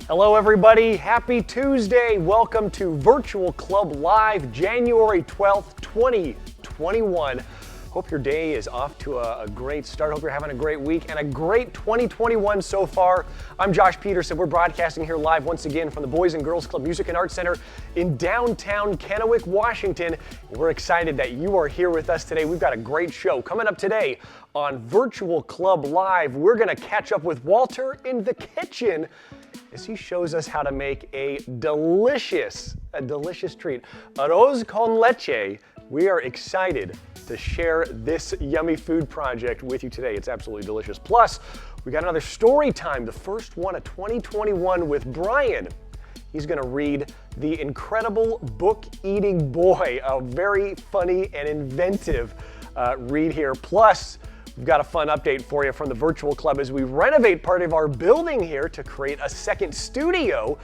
Hello everybody, happy Tuesday. Welcome to Virtual Club Live, January 12th, 2021. Hope your day is off to a great start. Hope you're having a great week and a great 2021 so far. I'm Josh Peterson. We're broadcasting here live once again from the Boys and Girls Club Music and Arts Center in downtown Kennewick, Washington. We're excited that you are here with us today. We've got a great show coming up today on Virtual Club Live. We're going to catch up with Walter in the kitchen as he shows us how to make a delicious treat, Arroz con Leche. We are excited to share this yummy food project with you today. It's absolutely delicious. Plus, we got another story time, the first one of 2021 with Brian. He's gonna read The Incredible Book Eating Boy, a very funny and inventive read here. Plus, we've got a fun update for you from the Virtual Club as we renovate part of our building here to create a second studio.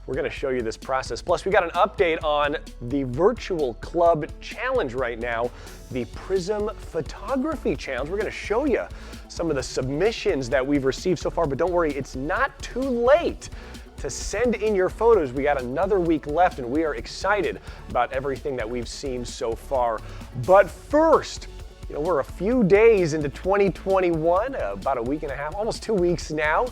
We're going to show you this process. Plus, we got an update on the Virtual Club Challenge right now, the Prism Photography Challenge. We're going to show you some of the submissions that we've received so far, but don't worry, it's not too late to send in your photos. We got another week left, and we are excited about everything that we've seen so far. But first, we're a few days into 2021, about a week and a half, almost 2 weeks now.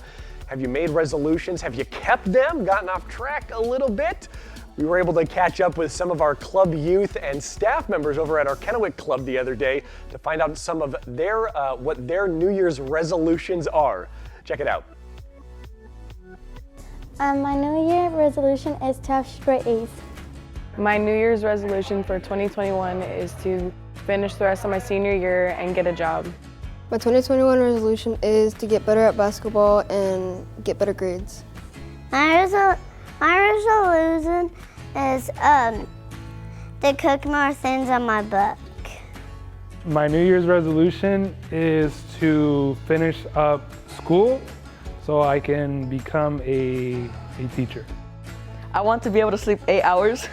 Have you made resolutions? Have you kept them? Gotten off track a little bit? We were able to catch up with some of our club youth and staff members over at our Kennewick Club the other day to find out some of their what their New Year's resolutions are. Check it out. My New Year resolution is to have straight A's. My New Year's resolution for 2021 is to finish the rest of my senior year and get a job. My 2021 resolution is to get better at basketball and get better grades. My resolution is to cook more things on my book. My New Year's resolution is to finish up school so I can become a teacher. I want to be able to sleep 8 hours.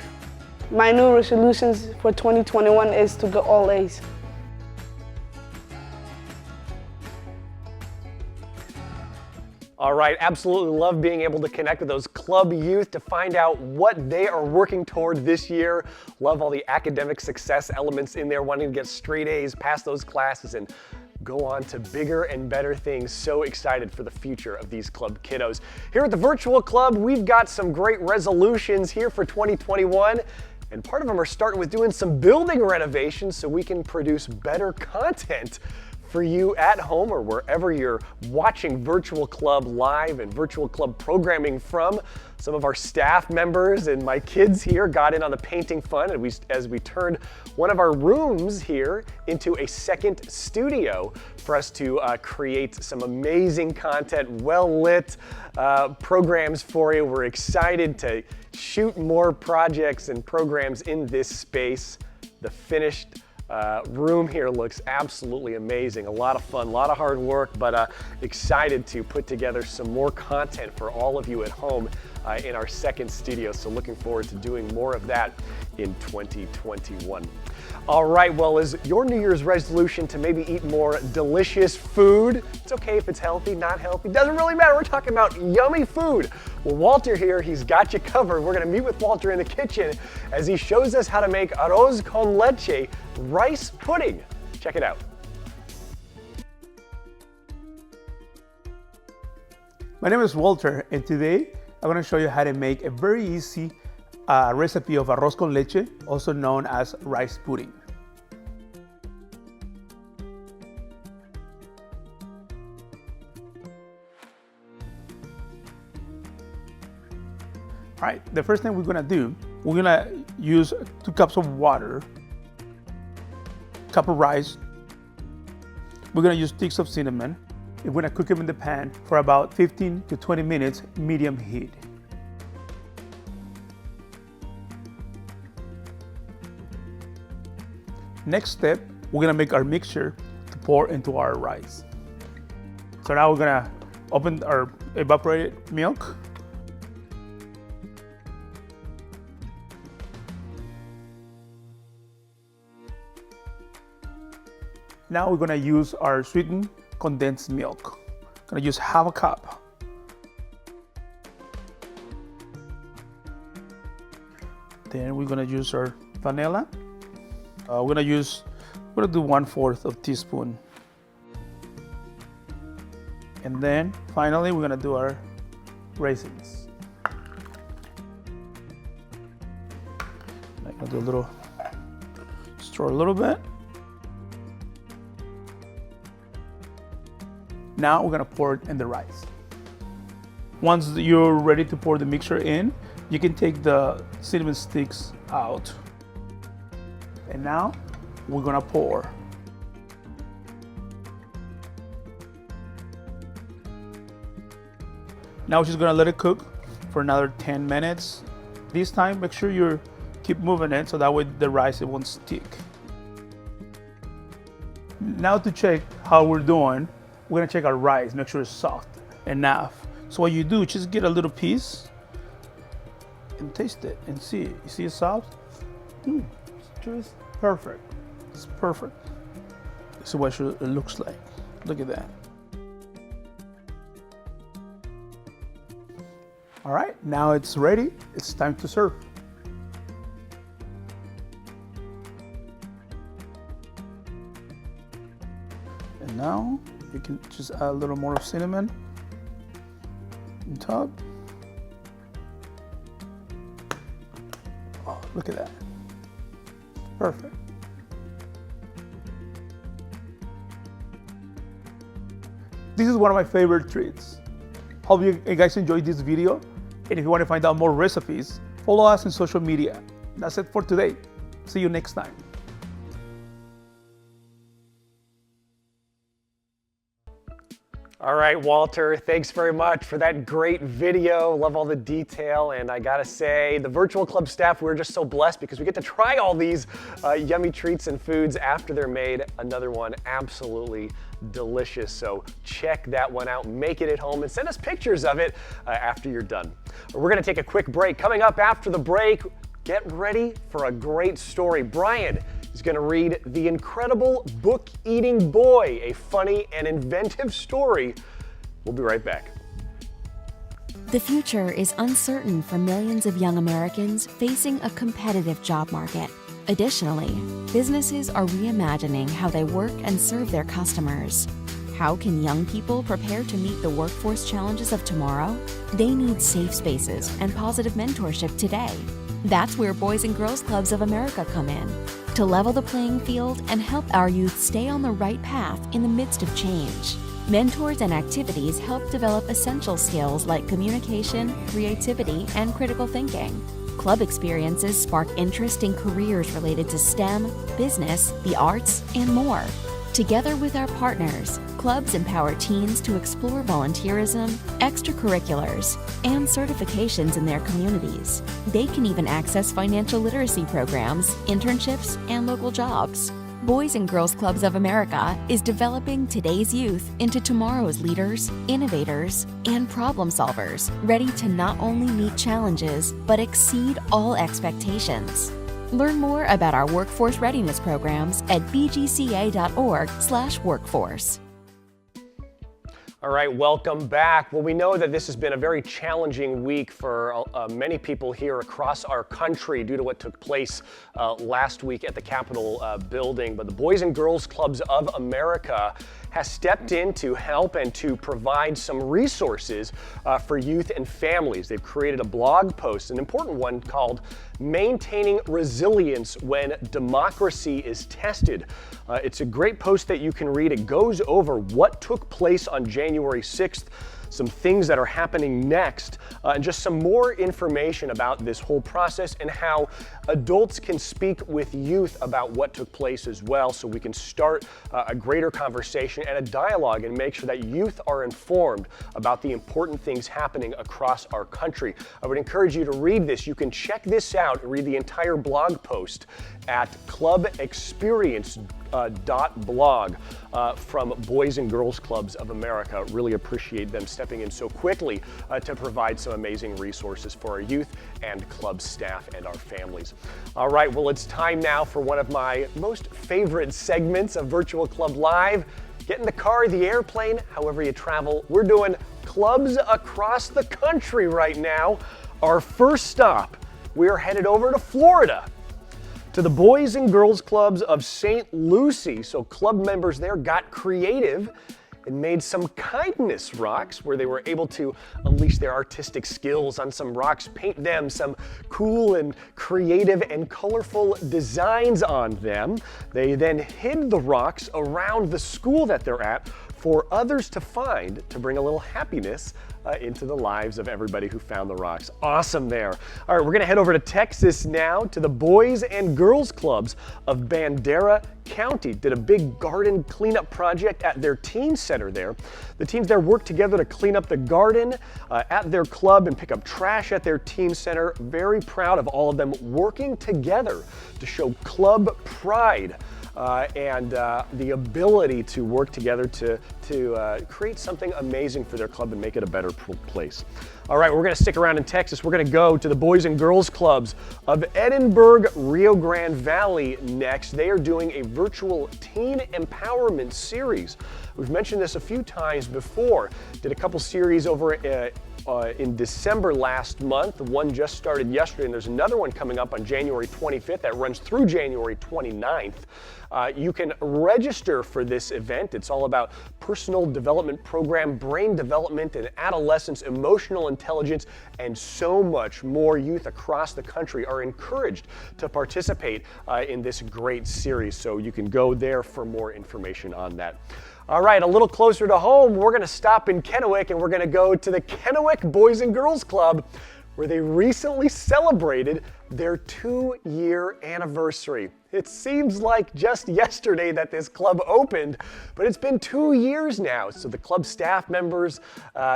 My new resolutions for 2021 is to get all A's. All right, absolutely love being able to connect with those club youth to find out what they are working toward this year. Love all the academic success elements in there, wanting to get straight A's, pass those classes, and go on to bigger and better things. So excited for the future of these club kiddos. Here at the Virtual Club, we've got some great resolutions here for 2021. And part of them are starting with doing some building renovations so we can produce better content for you at home or wherever you're watching Virtual Club Live and Virtual Club programming from. Some of our staff members and my kids here got in on the painting fun as we turned one of our rooms here into a second studio for us to create some amazing content, well-lit programs for you. We're excited to shoot more projects and programs in this space. The finished room here looks absolutely amazing. A lot of fun, a lot of hard work, but excited to put together some more content for all of you at home in our second studio. So looking forward to doing more of that in 2021. All right, well, is your New Year's resolution to maybe eat more delicious food? It's okay if it's healthy, not healthy, doesn't really matter. We're talking about yummy food. Well, Walter here, he's got you covered. We're gonna meet with Walter in the kitchen as he shows us how to make Arroz con Leche, rice pudding. Check it out. My name is Walter, and today I'm going to show you how to make a very easy recipe of arroz con leche, also known as rice pudding. All right, the first thing we're going to do, we're going to use 2 cups of water, cup of rice. We're going to use sticks of cinnamon. We're going to cook them in the pan for about 15 to 20 minutes, medium heat. Next step, we're going to make our mixture to pour into our rice. So now we're going to open our evaporated milk. Now we're going to use our sweetened condensed milk. I'm going to use half a cup. Then we're gonna use our vanilla. We're gonna do 1/4 of teaspoon. And then finally, we're gonna do our raisins. I'm gonna do a little, stir a little bit. Now we're gonna pour it in the rice. Once you're ready to pour the mixture in, you can take the cinnamon sticks out. And now we're gonna pour. Now we're just gonna let it cook for another 10 minutes. This time, make sure you keep moving it so that way the rice, it won't stick. Now to check how we're doing, we're gonna check our rice, make sure it's soft enough. So what you do, just get a little piece and taste it and see. You see it's soft? It's just perfect. It's perfect. This is what it looks like. Look at that. All right, now it's ready. It's time to serve. And now you can just add a little more of cinnamon on top. Oh, look at that. Perfect. This is one of my favorite treats. Hope you guys enjoyed this video. And if you want to find out more recipes, follow us on social media. That's it for today. See you next time. All right, Walter, thanks very much for that great video. Love all the detail. And I gotta say, the Virtual Club staff, we're just so blessed because we get to try all these yummy treats and foods after they're made. Another one absolutely delicious. So check that one out, make it at home, and send us pictures of it after you're done. We're gonna take a quick break. Coming up after the break, get ready for a great story. Brian is going to read The Incredible Book-Eating Boy, a funny and inventive story. We'll be right back. The future is uncertain for millions of young Americans facing a competitive job market. Additionally, businesses are reimagining how they work and serve their customers. How can young people prepare to meet the workforce challenges of tomorrow? They need safe spaces and positive mentorship today. That's where Boys and Girls Clubs of America come in, to level the playing field and help our youth stay on the right path in the midst of change. Mentors and activities help develop essential skills like communication, creativity, and critical thinking. Club experiences spark interest in careers related to STEM, business, the arts, and more. Together with our partners, clubs empower teens to explore volunteerism, extracurriculars, and certifications in their communities. They can even access financial literacy programs, internships, and local jobs. Boys and Girls Clubs of America is developing today's youth into tomorrow's leaders, innovators, and problem solvers, ready to not only meet challenges, but exceed all expectations. Learn more about our workforce readiness programs at bgca.org/workforce. All right, welcome back. Well, we know that this has been a very challenging week for many people here across our country due to what took place last week at the Capitol building. But the Boys and Girls Clubs of America has stepped in to help and to provide some resources for youth and families. They've created a blog post, an important one called Maintaining Resilience When Democracy is Tested. It's a great post that you can read. It goes over what took place on January 6th, some things that are happening next, and just some more information about this whole process and how adults can speak with youth about what took place as well, so we can start a greater conversation and a dialogue and make sure that youth are informed about the important things happening across our country. I would encourage you to read this. You can check this out and read the entire blog post at clubexperience.blog from Boys and Girls Clubs of America. Really appreciate them stepping in so quickly to provide some amazing resources for our youth and club staff and our families. All right, well, it's time now for one of my most favorite segments of Virtual Club Live. Get in the car, the airplane, however you travel. We're doing clubs across the country right now. Our first stop we're headed over to Florida, to the Boys and Girls Clubs of St. Lucie. So club members there got creative and made some kindness rocks where they were able to unleash their artistic skills on some rocks, paint them some cool and creative and colorful designs on them. They then hid the rocks around the school that they're at for others to find, to bring a little happiness into the lives of everybody who found the rocks. Awesome there. All right, we're gonna head over to Texas now, to the Boys and Girls Clubs of Bandera County. Did a big garden cleanup project at their teen center there. The teens there worked together to clean up the garden at their club and pick up trash at their teen center. Very proud of all of them working together to show club pride. And the ability to work together to create something amazing for their club and make it a better place. All right, we're going to stick around in Texas. We're going to go to the Boys and Girls Clubs of Edinburgh, Rio Grande Valley next. They are doing a virtual teen empowerment series. We've mentioned this a few times before. Did a couple series over in December last month. One just started yesterday, and there's another one coming up on January 25th that runs through January 29th. You can register for this event. It's all about personal development program, brain development and adolescence, emotional intelligence, and so much more. Youth across the country are encouraged to participate in this great series, so you can go there for more information on that. All right, a little closer to home, we're going to stop in Kennewick and we're going to go to the Kennewick Boys and Girls Club, where they recently celebrated their 2-year anniversary. It seems like just yesterday that this club opened, but it's been 2 years now. So the club staff members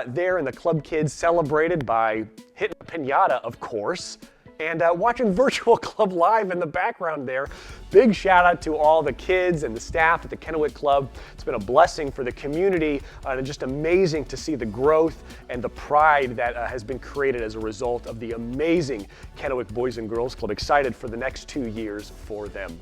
there and the club kids celebrated by hitting a piñata, of course, and watching Virtual Club Live in the background there. Big shout out to all the kids and the staff at the Kennewick Club. It's been a blessing for the community and just amazing to see the growth and the pride that has been created as a result of the amazing Kennewick Boys and Girls Club. Excited for the next 2 years for them.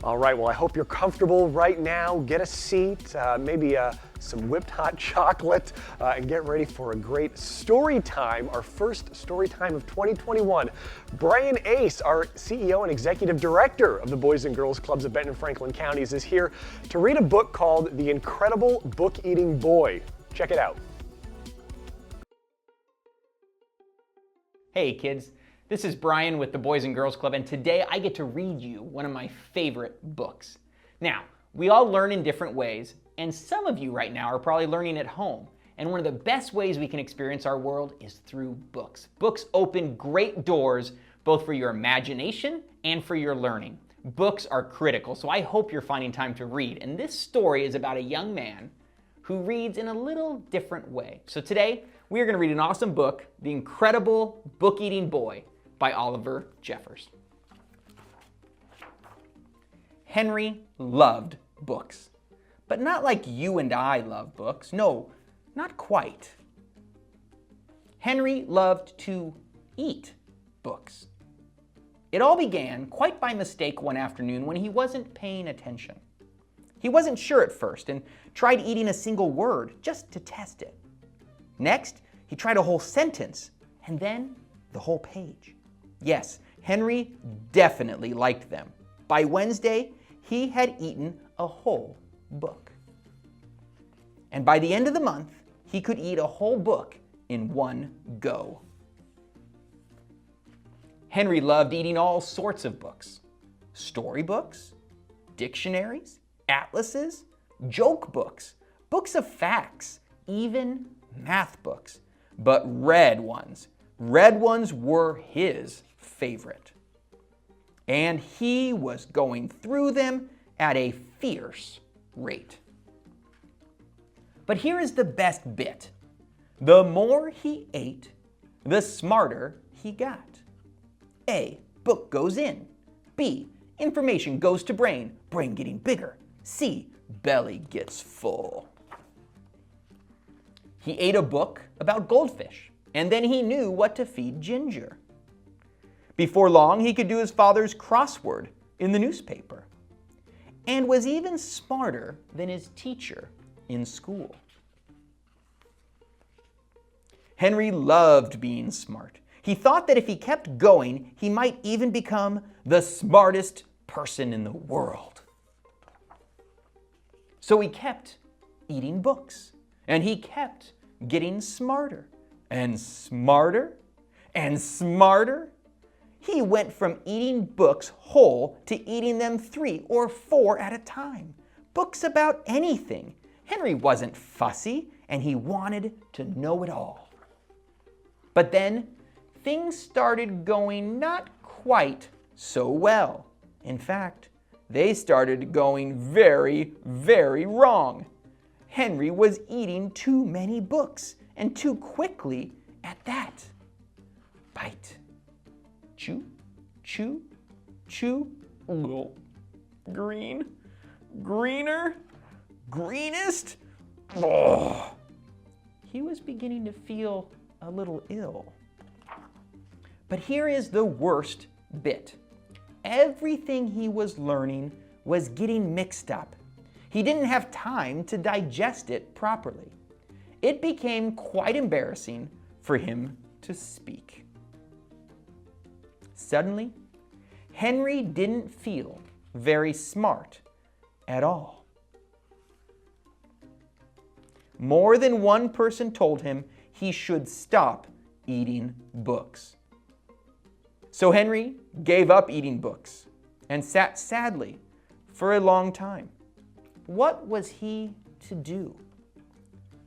All right, well, I hope you're comfortable right now. Get a seat, maybe some whipped hot chocolate, and get ready for a great story time, our first story time of 2021. Brian Ace, our CEO and Executive Director of the Boys and Girls Clubs of Benton and Franklin Counties, is here to read a book called The Incredible Book-Eating Boy. Check it out. Hey kids, this is Brian with the Boys and Girls Club, and today I get to read you one of my favorite books. Now, we all learn in different ways, and some of you right now are probably learning at home. And one of the best ways we can experience our world is through books. Books open great doors, both for your imagination and for your learning. Books are critical, so I hope you're finding time to read. And this story is about a young man who reads in a little different way. So today, we are going to read an awesome book, The Incredible Book-Eating Boy, by Oliver Jeffers. Henry loved books, but not like you and I love books. No, not quite. Henry loved to eat books. It all began quite by mistake one afternoon when he wasn't paying attention. He wasn't sure at first and tried eating a single word just to test it. Next, he tried a whole sentence and then the whole page. Yes, Henry definitely liked them. By Wednesday, he had eaten a whole book. And by the end of the month, he could eat a whole book in one go. Henry loved eating all sorts of books. Storybooks, dictionaries, atlases, joke books, books of facts, even math books. But red ones were his favorite. And he was going through them at a fierce rate. But here is the best bit. The more he ate, the smarter he got. A, book goes in. B, information goes to brain, brain getting bigger. C, belly gets full. He ate a book about goldfish, and then he knew what to feed Ginger. Before long, he could do his father's crossword in the newspaper, and was even smarter than his teacher in school. Henry loved being smart. He thought that if he kept going, he might even become the smartest person in the world. So he kept eating books, and he kept getting smarter and smarter and smarter. He went from eating books whole to eating them 3 or 4 at a time. Books about anything. Henry wasn't fussy, and he wanted to know it all. But then things started going not quite so well. In fact, they started going very, very wrong. Henry was eating too many books, and too quickly at that. Bite. Chew, chew, chew. Green, greener, greenest. Oh. He was beginning to feel a little ill. But here is the worst bit. Everything he was learning was getting mixed up. He didn't have time to digest it properly. It became quite embarrassing for him to speak. Suddenly, Henry didn't feel very smart at all. More than one person told him he should stop eating books. So Henry gave up eating books and sat sadly for a long time. What was he to do?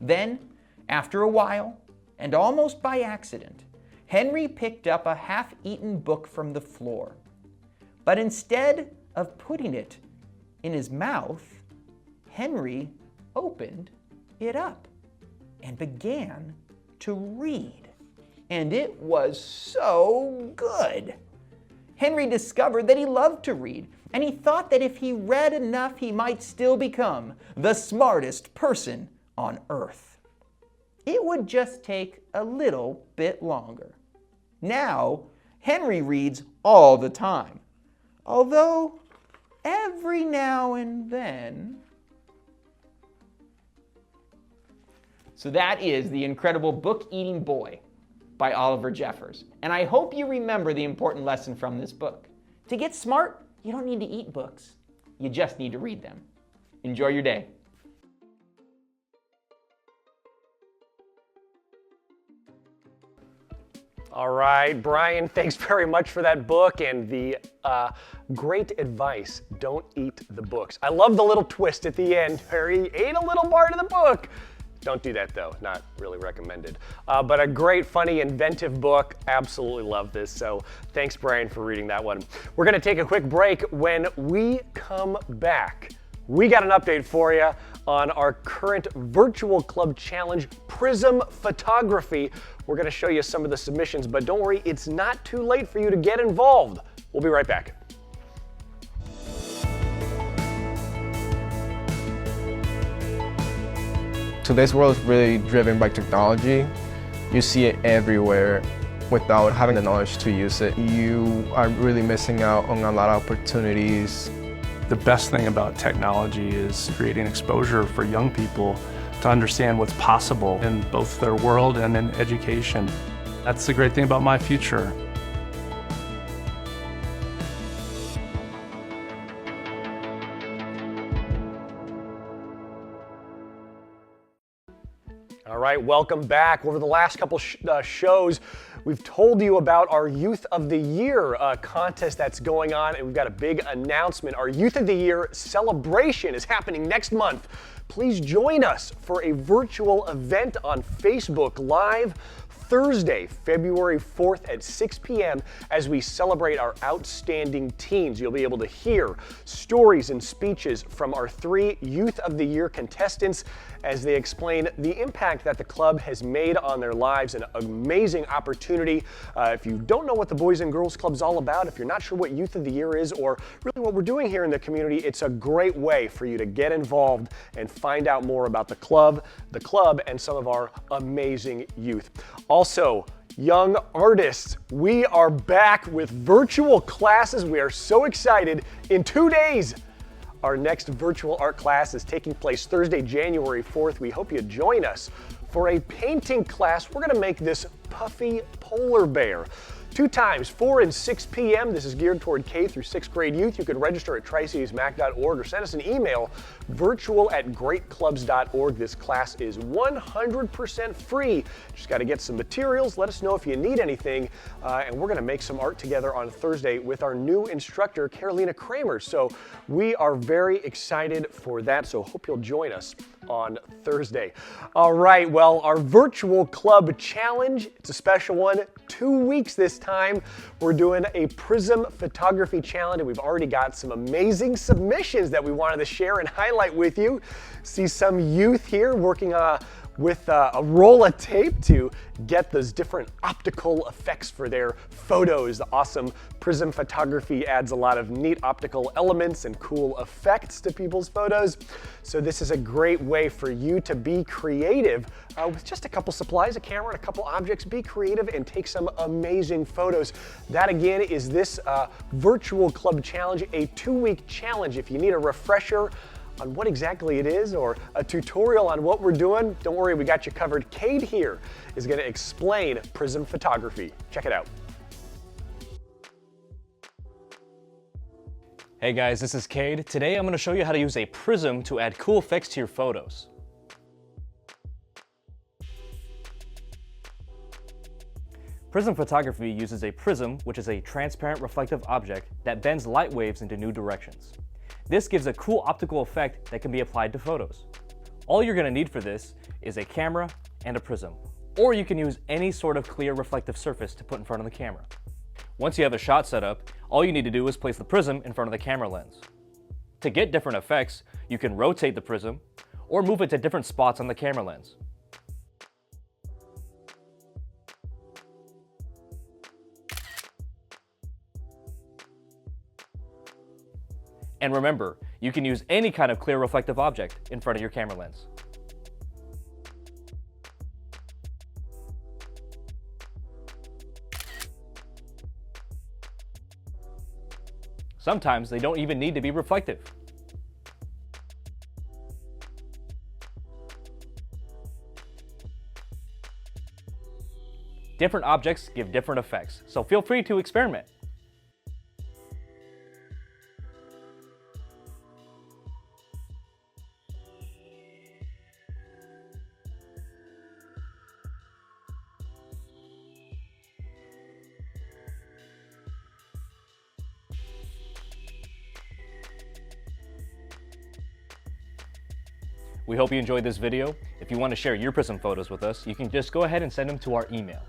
Then, after a while, and almost by accident, Henry picked up a half-eaten book from the floor. But instead of putting it in his mouth, Henry opened it up and began to read. And it was so good. Henry discovered that he loved to read, and he thought that if he read enough, he might still become the smartest person on earth. It would just take a little bit longer. Now, Henry reads all the time, although every now and then. So that is The Incredible Book-Eating Boy by Oliver Jeffers. And I hope you remember the important lesson from this book. To get smart, you don't need to eat books. You just need to read them. Enjoy your day. All right, Brian, thanks very much for that book and the great advice. Don't eat the books. I love the little twist at the end where he ate a little part of the book. Don't do that though, not really recommended. But a great, funny, inventive book. Absolutely love this. So thanks, Brian, for reading that one. We're gonna take a quick break. When we come back, we got an update for you on our current virtual club challenge, Prism Photography. We're gonna show you some of the submissions, but don't worry, it's not too late for you to get involved. We'll be right back. Today's world is really driven by technology. You see it everywhere. Without having the knowledge to use it, you are really missing out on a lot of opportunities. The best thing about technology is creating exposure for young people to understand what's possible in both their world and in education. That's the great thing about my future. All right, welcome back. Over the last couple shows, we've told you about our Youth of the Year contest that's going on, and we've got a big announcement. Our Youth of the Year celebration is happening next month. Please join us for a virtual event on Facebook Live Thursday, February 4th at 6 p.m. as we celebrate our outstanding teens. You'll be able to hear stories and speeches from our 3 Youth of the Year contestants as they explain the impact that the club has made on their lives. An amazing opportunity. If you don't know what the Boys and Girls Club is all about, if you're not sure what Youth of the Year is or really what we're doing here in the community, it's a great way for you to get involved and find out more about the club, and some of our amazing youth. Also, young artists, we are back with virtual classes. We are so excited. In 2 days, our next virtual art class is taking place Thursday, January 4th. We hope you join us For a painting class, we're gonna make this puffy polar bear. 2 times, 4 and 6 p.m. This is geared toward K through 6th grade youth. You could register at tricitiesmac.org or send us an email, virtual@greatclubs.org. This class is 100% free. Just got to get some materials. Let us know if you need anything. And we're going to make some art together on Thursday with our new instructor, Carolina Kramer. So we are very excited for that. So hope you'll join us on Thursday. All right, well, our virtual club challenge, it's a special one. 2 weeks this time. We're doing a Prism photography challenge, and we've already got some amazing submissions that we wanted to share and highlight with you. See some youth here working with a roll of tape to get those different optical effects for their photos. The awesome Prism photography adds a lot of neat optical elements and cool effects to people's photos. So this is a great way for you to be creative with just a couple supplies, a camera, and a couple objects. Be creative and take some amazing photos. That again is this virtual club challenge, a 2-week challenge. If you need a refresher on what exactly it is or a tutorial on what we're doing, don't worry, we got you covered. Cade here is going to explain Prism photography. Check it out. Hey guys, this is Cade. Today I'm going to show you how to use a prism to add cool effects to your photos. Prism photography uses a prism, which is a transparent reflective object that bends light waves into new directions. This gives a cool optical effect that can be applied to photos. All you're going to need for this is a camera and a prism, or you can use any sort of clear reflective surface to put in front of the camera. Once you have a shot set up, all you need to do is place the prism in front of the camera lens. To get different effects, you can rotate the prism or move it to different spots on the camera lens. And remember, you can use any kind of clear reflective object in front of your camera lens. Sometimes they don't even need to be reflective. Different objects give different effects, so feel free to experiment. We hope you enjoyed this video. If you want to share your Prism photos with us, you can just go ahead and send them to our email.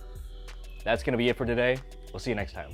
That's going to be it for today. We'll see you next time.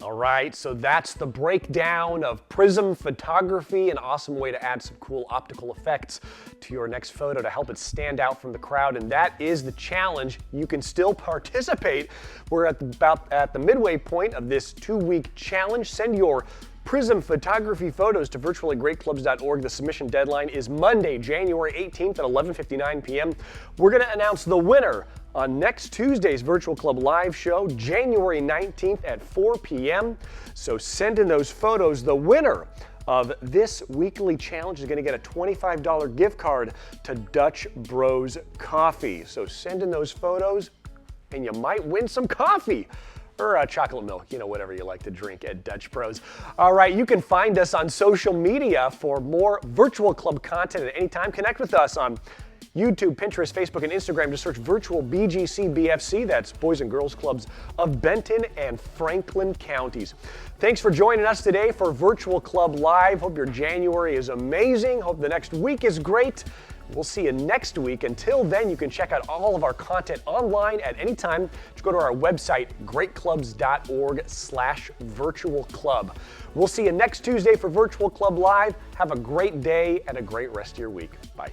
All right, so that's the breakdown of Prism photography, an awesome way to add some cool optical effects to your next photo to help it stand out from the crowd, and that is the challenge. You can still participate. We're at the midway point of this 2-week challenge. Send your Prism photography photos to virtual@greatclubs.org. The submission deadline is Monday, January 18th at 11:59 p.m. We're going to announce the winner on next Tuesday's Virtual Club Live show, January 19th at 4 p.m. So send in those photos. The winner of this weekly challenge is going to get a $25 gift card to Dutch Bros Coffee. So send in those photos and you might win some coffee. Or chocolate milk, you know, whatever you like to drink at Dutch Bros. All right, you can find us on social media for more Virtual Club content at any time. Connect with us on YouTube, Pinterest, Facebook, and Instagram. Just search Virtual BGCBFC. That's Boys and Girls Clubs of Benton and Franklin counties. Thanks for joining us today for Virtual Club Live. Hope your January is amazing. Hope the next week is great. We'll see you next week. Until then, you can check out all of our content online at any time. Just go to our website, greatclubs.org/virtualclub. We'll see you next Tuesday for Virtual Club Live. Have a great day and a great rest of your week. Bye.